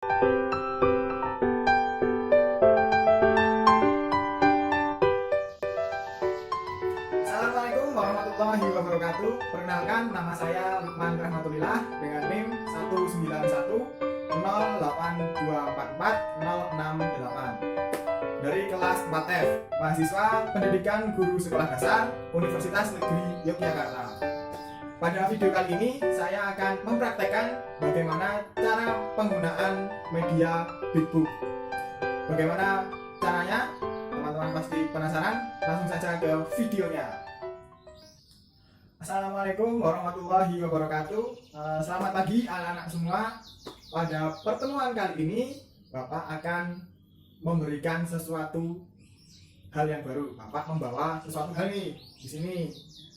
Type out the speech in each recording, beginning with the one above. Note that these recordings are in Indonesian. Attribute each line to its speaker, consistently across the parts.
Speaker 1: Assalamualaikum warahmatullahi wabarakatuh. Perkenalkan, nama saya Lukman Rahmatulillah dengan NIM 19108244068 dari kelas 4F, mahasiswa pendidikan guru sekolah dasar Universitas Negeri Yogyakarta. Pada video kali ini saya akan mempraktekkan bagaimana cara penggunaan media Bigbook. Bagaimana caranya? Teman-teman pasti penasaran, langsung saja ke videonya. Assalamualaikum warahmatullahi wabarakatuh. Selamat pagi anak-anak semua. Pada pertemuan kali ini Bapak akan memberikan sesuatu hal yang baru. Bapak membawa sesuatu hal nih di sini.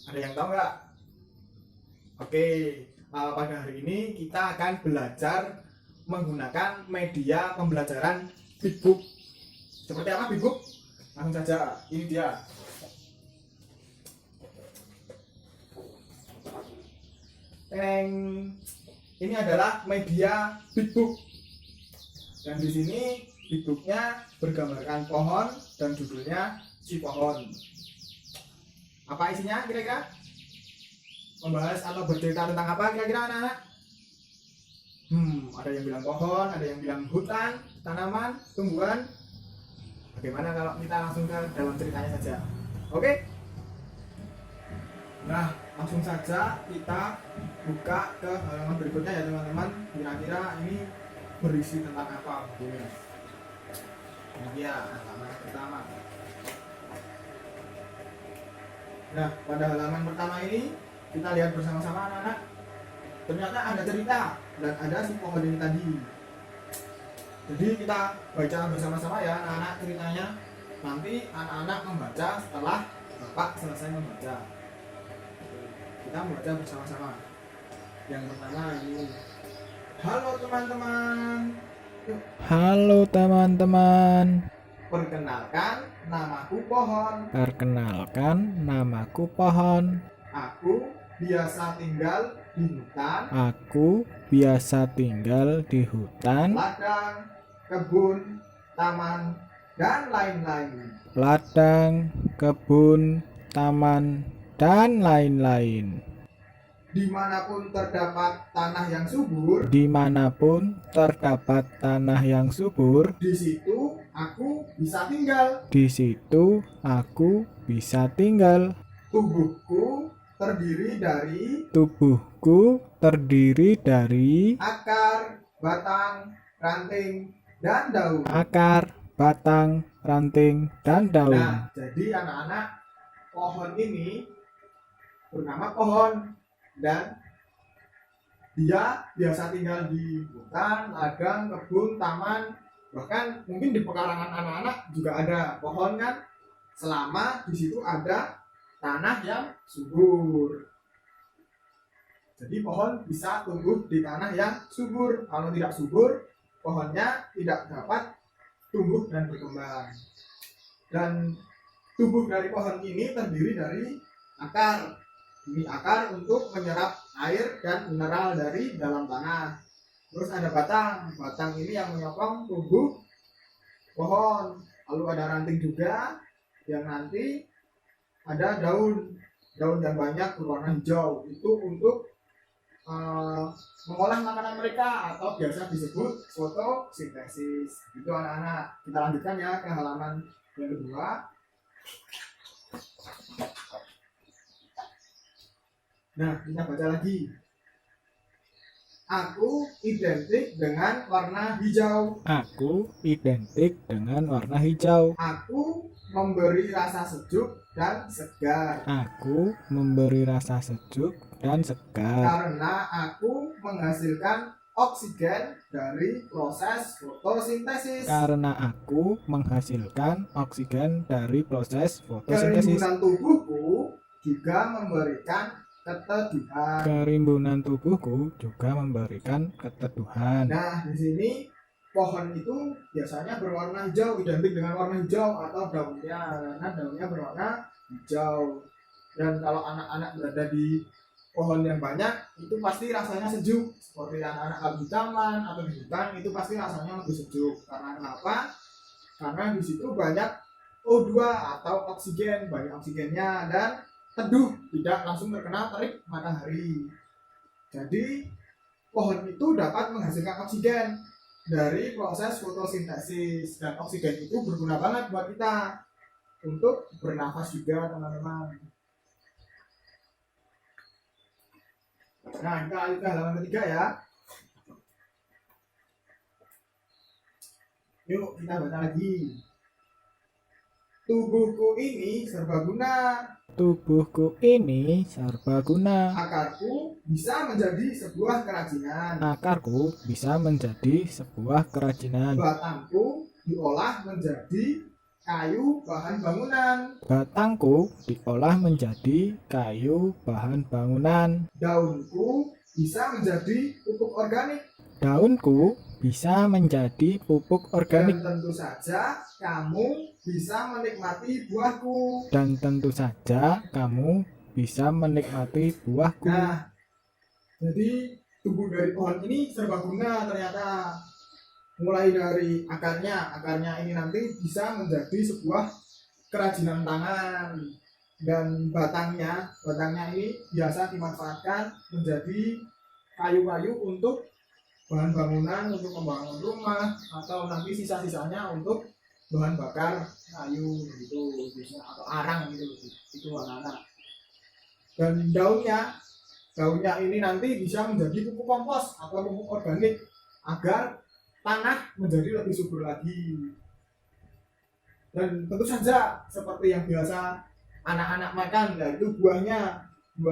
Speaker 1: Ada yang tahu nggak? Oke, pada hari ini kita akan belajar menggunakan media pembelajaran Bigbook. Seperti apa Bigbook? Langsung saja, ini dia. Teng. Ini adalah media Bigbook. Dan di sini Bigbooknya bergambarkan pohon dan judulnya Si Pohon. Apa isinya kira-kira? Membahas atau bercerita tentang apa kira-kira anak-anak? Ada yang bilang pohon, ada yang bilang hutan, tanaman, tumbuhan. Bagaimana kalau kita langsung ke dalam ceritanya saja? Oke? Nah, langsung saja kita buka ke halaman berikutnya ya teman-teman. Kira-kira ini berisi tentang apa? Ini dia halaman pertama. Nah, pada halaman pertama ini kita lihat bersama-sama anak-anak. Ternyata ada cerita dan ada si pohon ini tadi. Jadi kita baca bersama-sama ya anak-anak ceritanya. Nanti anak-anak membaca setelah Bapak selesai membaca. Kita membaca bersama-sama. Yang pertama ini. Halo teman-teman.
Speaker 2: Halo teman-teman.
Speaker 1: Perkenalkan, namaku Pohon.
Speaker 2: Perkenalkan, namaku Pohon.
Speaker 1: Aku biasa tinggal di hutan.
Speaker 2: Aku biasa tinggal di hutan,
Speaker 1: Ladang, kebun, taman, dan lain-lain.
Speaker 2: ladang, kebun, taman, dan lain-lain.
Speaker 1: Dimanapun terdapat tanah yang subur,
Speaker 2: Dimanapun terdapat tanah yang subur,
Speaker 1: di situ aku bisa tinggal.
Speaker 2: di situ aku bisa tinggal.
Speaker 1: Tubuhku terdiri dari
Speaker 2: Tubuhku terdiri dari
Speaker 1: akar, batang, ranting, dan daun.
Speaker 2: akar, batang, ranting, dan daun.
Speaker 1: Nah, jadi anak-anak, pohon ini bernama pohon dan dia biasa tinggal di hutan, ladang, kebun, taman, bahkan mungkin di pekarangan anak-anak juga ada pohon kan, selama di situ ada tanah yang subur. Jadi pohon bisa tumbuh di tanah yang subur. Kalau tidak subur, pohonnya tidak dapat tumbuh dan berkembang. Dan tubuh dari pohon ini terdiri dari akar. Ini akar untuk menyerap air dan mineral dari dalam tanah. Terus ada batang. Batang ini yang menyokong tubuh pohon. Lalu ada ranting juga yang nanti ada daun yang banyak berwarna hijau. Itu untuk mengolah makanan mereka atau biasa disebut fotosintesis. Itu anak-anak. Kita lanjutkan ya ke halaman yang kedua. Nah, kita baca lagi. Aku identik dengan warna hijau.
Speaker 2: Aku identik dengan warna hijau.
Speaker 1: Aku memberi rasa sejuk dan segar.
Speaker 2: Aku memberi rasa sejuk dan segar.
Speaker 1: Karena aku menghasilkan oksigen dari proses fotosintesis.
Speaker 2: Karena aku menghasilkan oksigen dari proses fotosintesis.
Speaker 1: Kerimbunan tubuhku juga memberikan keteduhan.
Speaker 2: Kerimbunan tubuhku juga memberikan keteduhan.
Speaker 1: Nah, di sini pohon itu biasanya berwarna hijau, identik dengan warna hijau atau daunnya, karena daunnya berwarna hijau. Dan kalau anak-anak berada di pohon yang banyak itu pasti rasanya sejuk. Seperti anak-anak kalau di taman atau di hutan itu pasti rasanya lebih sejuk. Karena kenapa? Karena di situ banyak O2 atau oksigen, banyak oksigennya dan teduh, tidak langsung terkena terik matahari. Jadi pohon itu dapat menghasilkan oksigen dari proses fotosintesis, dan oksigen itu berguna banget buat kita untuk bernafas juga, teman-teman. Nah, kita lanjut ke halaman ketiga ya. Yuk kita baca lagi. Tubuhku ini serbaguna.
Speaker 2: Tubuhku ini serbaguna.
Speaker 1: Akarku bisa menjadi sebuah kerajinan.
Speaker 2: Akarku bisa menjadi sebuah kerajinan.
Speaker 1: Batangku diolah menjadi kayu bahan bangunan.
Speaker 2: Batangku diolah menjadi kayu bahan bangunan.
Speaker 1: Daunku bisa menjadi pupuk organik.
Speaker 2: Daunku bisa menjadi pupuk organik.
Speaker 1: Dan tentu saja kamu bisa menikmati buahku.
Speaker 2: Dan tentu saja kamu bisa menikmati buahku.
Speaker 1: Nah, jadi tubuh dari pohon ini serbaguna ternyata. Mulai dari akarnya ini nanti bisa menjadi sebuah kerajinan tangan, dan batangnya ini biasa dimanfaatkan menjadi kayu-kayu untuk bahan bangunan, untuk membangun rumah, atau nanti sisa-sisanya untuk bahan bakar kayu gitu biasanya, atau arang gitu itu anak-anak. Dan daunnya ini nanti bisa menjadi pupuk kompos atau pupuk organik agar tanah menjadi lebih subur lagi. Dan tentu saja seperti yang biasa anak-anak makan, yaitu buah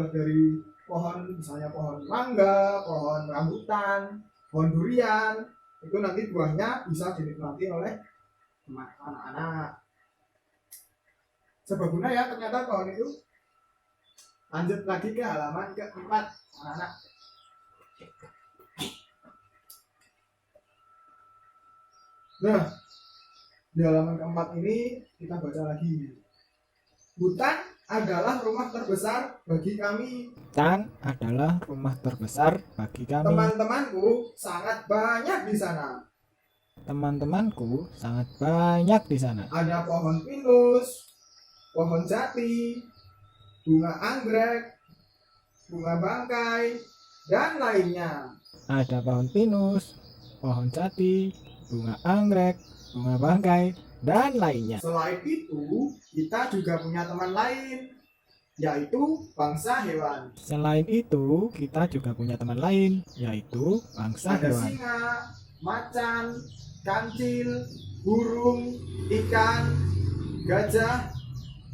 Speaker 1: dari pohon, misalnya pohon mangga, pohon rambutan, pohon durian, itu nanti buahnya bisa dinikmati oleh anak-anak. Serbaguna ya ternyata pohon itu. Lanjut lagi ke halaman keempat, anak-anak. Nah, di halaman keempat ini kita baca lagi. Hutan adalah rumah terbesar bagi kami.
Speaker 2: Hutan adalah rumah terbesar bagi kami.
Speaker 1: Teman-temanku sangat banyak di sana.
Speaker 2: Teman-temanku sangat banyak di sana.
Speaker 1: Ada pohon pinus, pohon jati, bunga anggrek, bunga bangkai, dan lainnya.
Speaker 2: Ada pohon pinus, pohon jati, bunga anggrek, bunga bangkai, dan lainnya.
Speaker 1: Selain itu, kita juga punya teman lain, yaitu bangsa hewan.
Speaker 2: Selain itu, kita juga punya teman lain, yaitu bangsa
Speaker 1: Ada
Speaker 2: hewan.
Speaker 1: singa, macan, kancil, burung, ikan, gajah.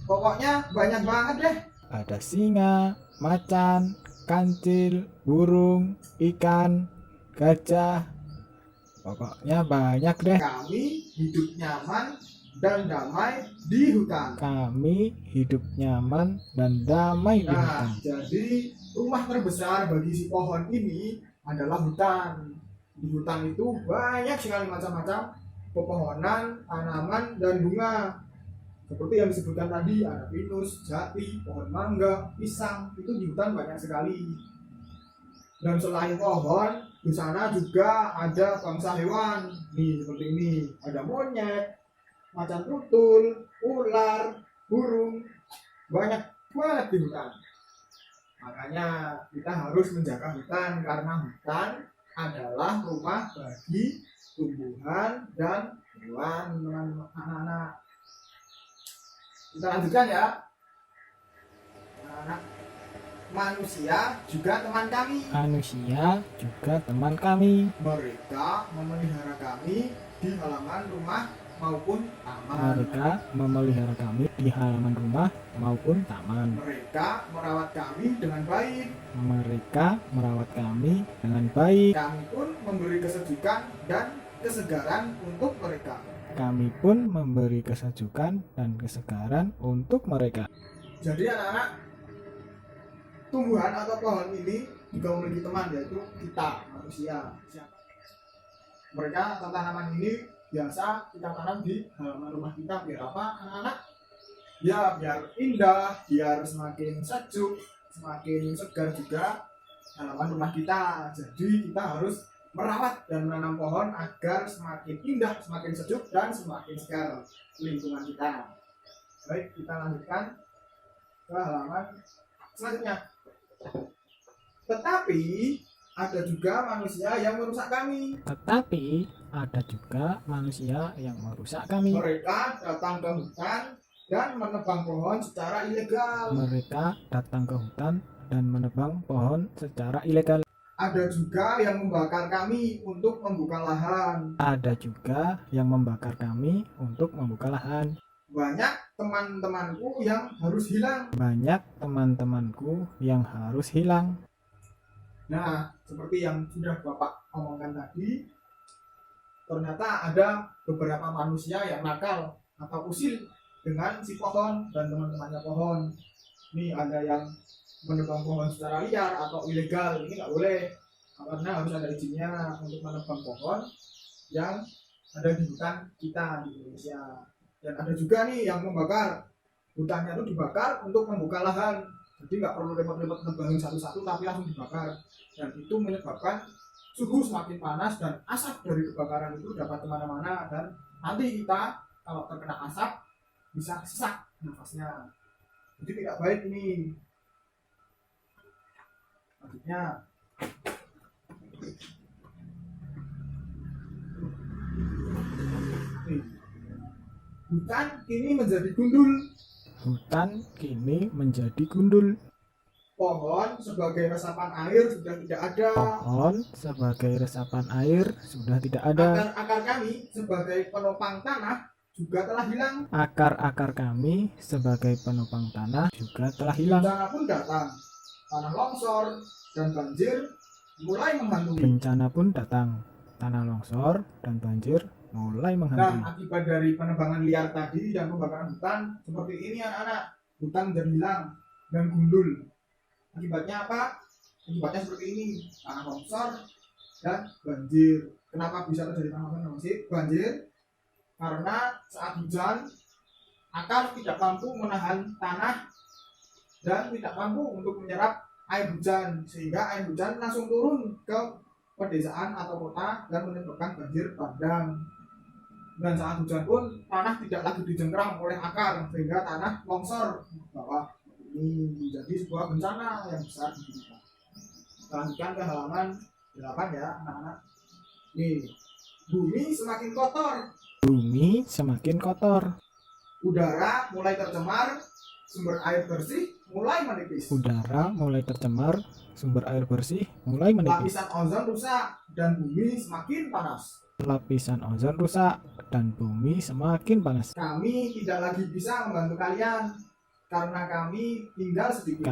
Speaker 1: Pokoknya banyak banget deh.
Speaker 2: Ada singa, macan, kancil, burung, ikan, gajah. Pokoknya banyak deh.
Speaker 1: Kami hidup nyaman dan damai di hutan.
Speaker 2: Kami hidup nyaman dan damai di hutan.
Speaker 1: Jadi rumah terbesar bagi si pohon ini adalah hutan. Di hutan itu banyak sekali macam-macam pepohonan, tanaman, dan bunga. Seperti yang disebutkan tadi, ada pinus, jati, pohon mangga, pisang, itu di hutan banyak sekali. Dan selain pohon, di sana juga ada bangsa hewan. Nih, seperti ini. Ada monyet, macan tutul, ular, burung. Banyak banget di hutan. Makanya kita harus menjaga hutan, karena hutan adalah rumah bagi tumbuhan dan hewan, teman-teman anak-anak. Kita lanjutkan ya, anak-anak. Manusia juga teman kami.
Speaker 2: Manusia juga teman kami.
Speaker 1: Mereka memelihara kami di halaman rumah maupun taman.
Speaker 2: Mereka memelihara kami di halaman rumah maupun taman.
Speaker 1: Mereka merawat kami dengan baik.
Speaker 2: Mereka merawat kami dengan baik.
Speaker 1: Kami pun memberi kesejukan dan kesegaran untuk mereka.
Speaker 2: Kami pun memberi kesejukan dan kesegaran untuk mereka.
Speaker 1: Jadi anak-anak, tumbuhan atau pohon ini juga memiliki teman, yaitu kita manusia. Mereka atau tanaman ini biasa kita tanam di halaman rumah kita. Biar apa anak-anak? Ya biar indah, biar semakin sejuk, semakin segar juga halaman rumah kita. Jadi kita harus merawat dan menanam pohon agar semakin indah, semakin sejuk, dan semakin segar lingkungan kita. Baik, kita lanjutkan ke halaman selanjutnya. Tetapi ada juga manusia yang merusak kami. Mereka datang ke hutan dan menebang pohon secara ilegal. Ada juga yang membakar kami untuk membuka lahan. Banyak teman-temanku yang harus hilang. Nah, seperti yang sudah Bapak omongkan tadi, ternyata ada beberapa manusia yang nakal atau usil dengan si pohon dan teman-temannya pohon. Ini ada yang menebang pohon secara liar atau ilegal. Ini nggak boleh, karena harus ada izinnya untuk menebang pohon yang ada di hutan kita di Indonesia. Dan ada juga nih yang membakar, hutannya itu dibakar untuk membuka lahan. Jadi nggak perlu repot-repot nebangin satu-satu, tapi langsung dibakar. Dan itu menyebabkan suhu semakin panas dan asap dari kebakaran itu dapat kemana-mana. Dan nanti kita kalau terkena asap bisa sesak nafasnya. Jadi tidak baik ini. Selanjutnya, hutan kini menjadi gundul. Pohon sebagai resapan air sudah tidak ada. Akar-akar kami sebagai penopang tanah juga telah hilang. Bencana pun datang. Tanah longsor dan banjir mulai menghantui. Nah, akibat dari penebangan liar tadi dan pembakaran hutan seperti ini anak-anak, hutan menjadi hilang dan gundul. Akibatnya apa? Akibatnya seperti ini, tanah longsor dan banjir. Kenapa bisa terjadi tanah longsor dan banjir? Karena saat hujan akar tidak mampu menahan tanah dan tidak mampu untuk menyerap air hujan, sehingga air hujan langsung turun ke pedesaan atau kota dan menyebabkan banjir bandang. Dan saat hujan pun tanah tidak lagi dijengkram oleh akar, sehingga tanah longsor ke bawah. Ini menjadi sebuah bencana yang besar di kita. Lanjutkan ke halaman 8 ya anak-anak. Nih, bumi semakin kotor. Udara mulai tercemar, sumber air bersih mulai menipis. Lapisan ozon rusak dan bumi semakin panas. Kami tidak lagi bisa membantu kalian karena kami tinggal sedikit.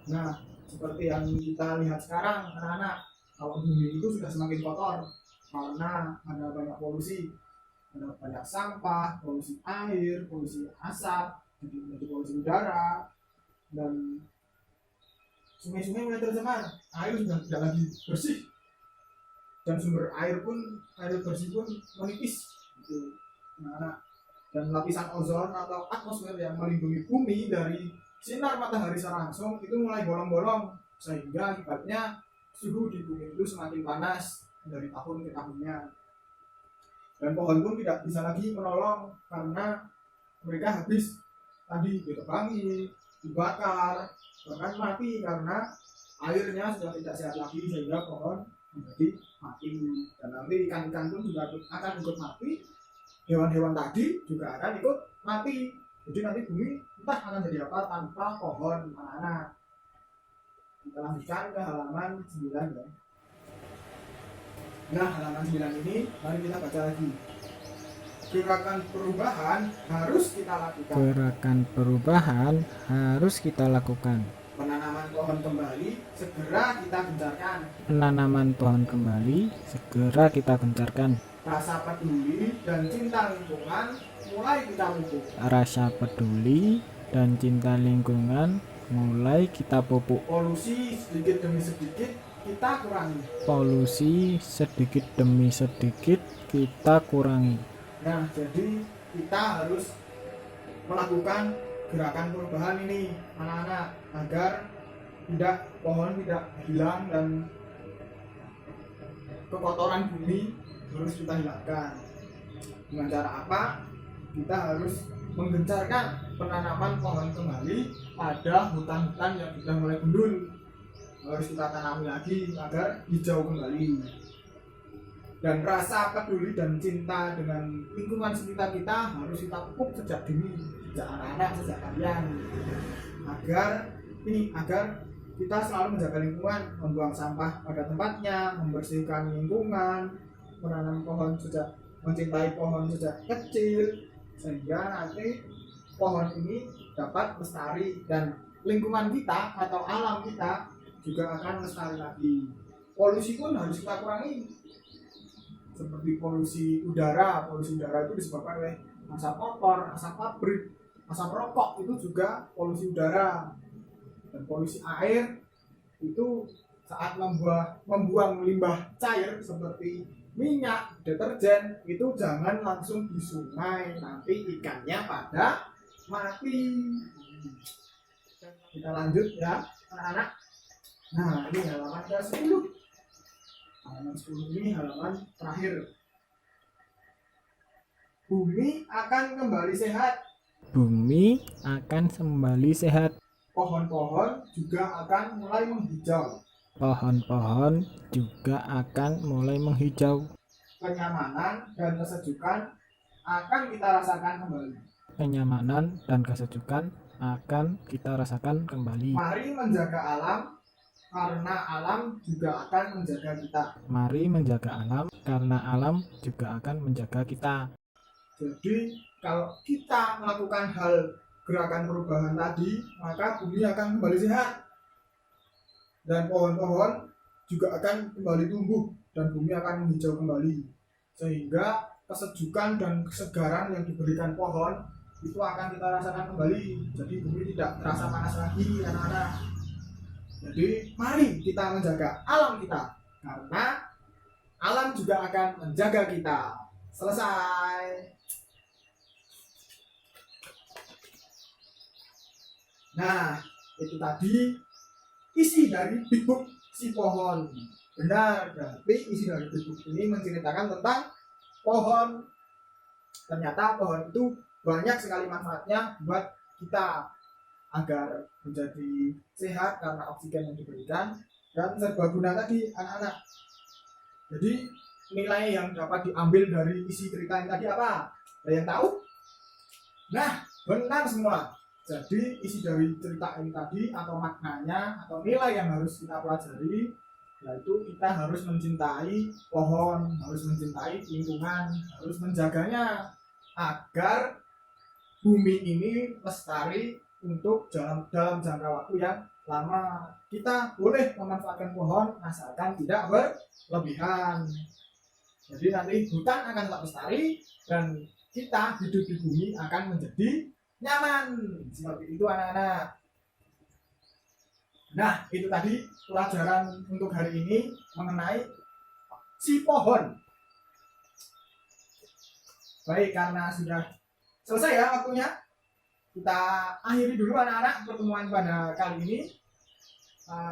Speaker 1: Nah, seperti yang kita lihat sekarang anak-anak, kalau bumi itu sudah semakin kotor karena ada banyak polusi. Ada banyak sampah, polusi air, polusi asap, jadi polusi udara, dan sungai-sungai mulai tercemar, air sudah tidak lagi bersih, dan sumber air bersih pun menipis. Nah, dan lapisan ozon atau atmosfer yang melindungi bumi dari sinar matahari secara langsung itu mulai bolong-bolong, sehingga akibatnya suhu di bumi itu semakin panas dari tahun ke tahunnya. Dan pohon pun tidak bisa lagi menolong karena mereka habis tadi ditebangi, dibakar, bahkan mati karena airnya sudah tidak sehat lagi, sehingga pohon menjadi mati. Dan nanti ikan-ikan pun juga akan ikut mati, hewan-hewan tadi juga akan ikut mati. Jadi nanti bumi entah akan jadi apa tanpa pohon anak-anak. Kita lanjutkan ke halaman 9 ya. Nah, halaman 9 ini mari kita baca lagi. Gerakan perubahan harus kita lakukan. Penanaman pohon kembali segera kita gencarkan. Rasa peduli dan cinta mulai kita pupuk. Polusi sedikit demi sedikit kita kurangi. Nah, jadi kita harus melakukan gerakan perubahan ini anak-anak, agar pohon tidak hilang dan kekotoran bumi harus kita hilangkan. Dengan cara apa? Kita harus menggencarkan penanaman pohon kembali pada hutan-hutan yang sudah mulai gundul. Harus kita tanami lagi agar hijau kembali. Dan rasa peduli dan cinta dengan lingkungan sekitar kita harus kita pupuk sejak dini, sejak anak-anak, sejak kalian, agar kita selalu menjaga lingkungan, membuang sampah pada tempatnya, membersihkan lingkungan, menanam pohon sejak, mencintai pohon sejak kecil, sehingga nanti pohon ini dapat lestari dan lingkungan kita atau alam kita juga akan lestari lagi. Polusi pun harus kita kurangi, seperti polusi udara itu disebabkan oleh asap kotor, asap pabrik, asap rokok, itu juga polusi udara. Dan polusi air itu saat membuang limbah cair seperti minyak, deterjen, itu jangan langsung di sungai, nanti ikannya pada mati. Kita lanjut ya anak-anak. Nah, ini halaman ke-10. Halaman 10 ini halaman terakhir. Bumi akan kembali sehat.
Speaker 2: Bumi akan kembali sehat.
Speaker 1: Pohon-pohon juga akan mulai menghijau.
Speaker 2: Pohon-pohon juga akan mulai menghijau.
Speaker 1: Kenyamanan dan kesejukan akan kita rasakan kembali.
Speaker 2: Kenyamanan dan kesejukan akan kita rasakan kembali.
Speaker 1: Mari menjaga alam, karena alam juga akan menjaga kita.
Speaker 2: Mari menjaga alam, karena alam juga akan menjaga kita.
Speaker 1: Jadi kalau kita melakukan hal gerakan perubahan tadi, maka bumi akan kembali sehat. Dan pohon-pohon juga akan kembali tumbuh dan bumi akan menghijau kembali. Sehingga kesejukan dan kesegaran yang diberikan pohon itu akan kita rasakan kembali. Jadi bumi tidak terasa panas lagi anak-anak. Jadi mari kita menjaga alam kita, karena alam juga akan menjaga kita. Selesai. Nah, itu tadi isi dari Big Book si pohon. Benar, berarti isi dari Big Book ini menceritakan tentang pohon. Ternyata pohon itu banyak sekali manfaatnya buat kita, agar menjadi sehat karena oksigen yang diberikan dan serbaguna tadi anak-anak. Jadi nilai yang dapat diambil dari isi cerita ini tadi apa? Ada yang tahu? Nah, benar semua. Jadi isi dari cerita ini tadi atau maknanya atau nilai yang harus kita pelajari, yaitu kita harus mencintai pohon, harus mencintai lingkungan, harus menjaganya agar bumi ini lestari untuk dalam jangka waktu yang lama. Kita boleh memanfaatkan pohon asalkan tidak berlebihan. Jadi nanti hutan akan tetap lestari dan kita hidup di bumi akan menjadi nyaman. Seperti itu anak-anak. Nah, itu tadi pelajaran untuk hari ini mengenai si pohon. Baik, karena sudah selesai ya waktunya, kita akhiri dulu anak-anak pertemuan pada kali ini.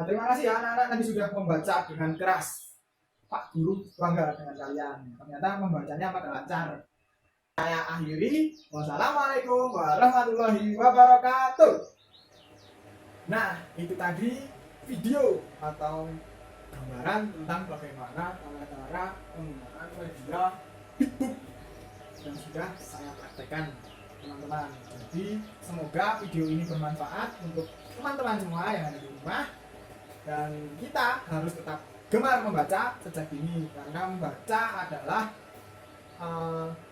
Speaker 1: Terima kasih ya anak-anak tadi sudah membaca dengan keras. Pak Guru bangga dengan kalian. Ternyata membacanya pada lancar. Saya akhiri. Wassalamualaikum warahmatullahi wabarakatuh. Nah, itu tadi video atau gambaran tentang bagaimana cara menggunakan media Big Book yang sudah saya praktekkan teman-teman. Jadi semoga video ini bermanfaat untuk teman-teman semua yang ada di rumah, dan kita harus tetap gemar membaca sejak dini, karena membaca adalah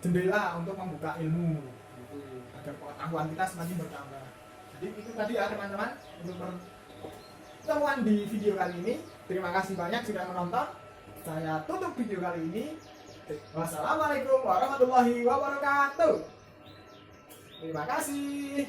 Speaker 1: jendela untuk membuka ilmu gitu, agar pengetahuan kita semakin bertambah. Jadi itu tadi ya teman-teman untuk pertemuan di video kali ini. Terima kasih banyak sudah menonton. Saya tutup video kali ini. Wassalamualaikum warahmatullahi wabarakatuh. Terima kasih.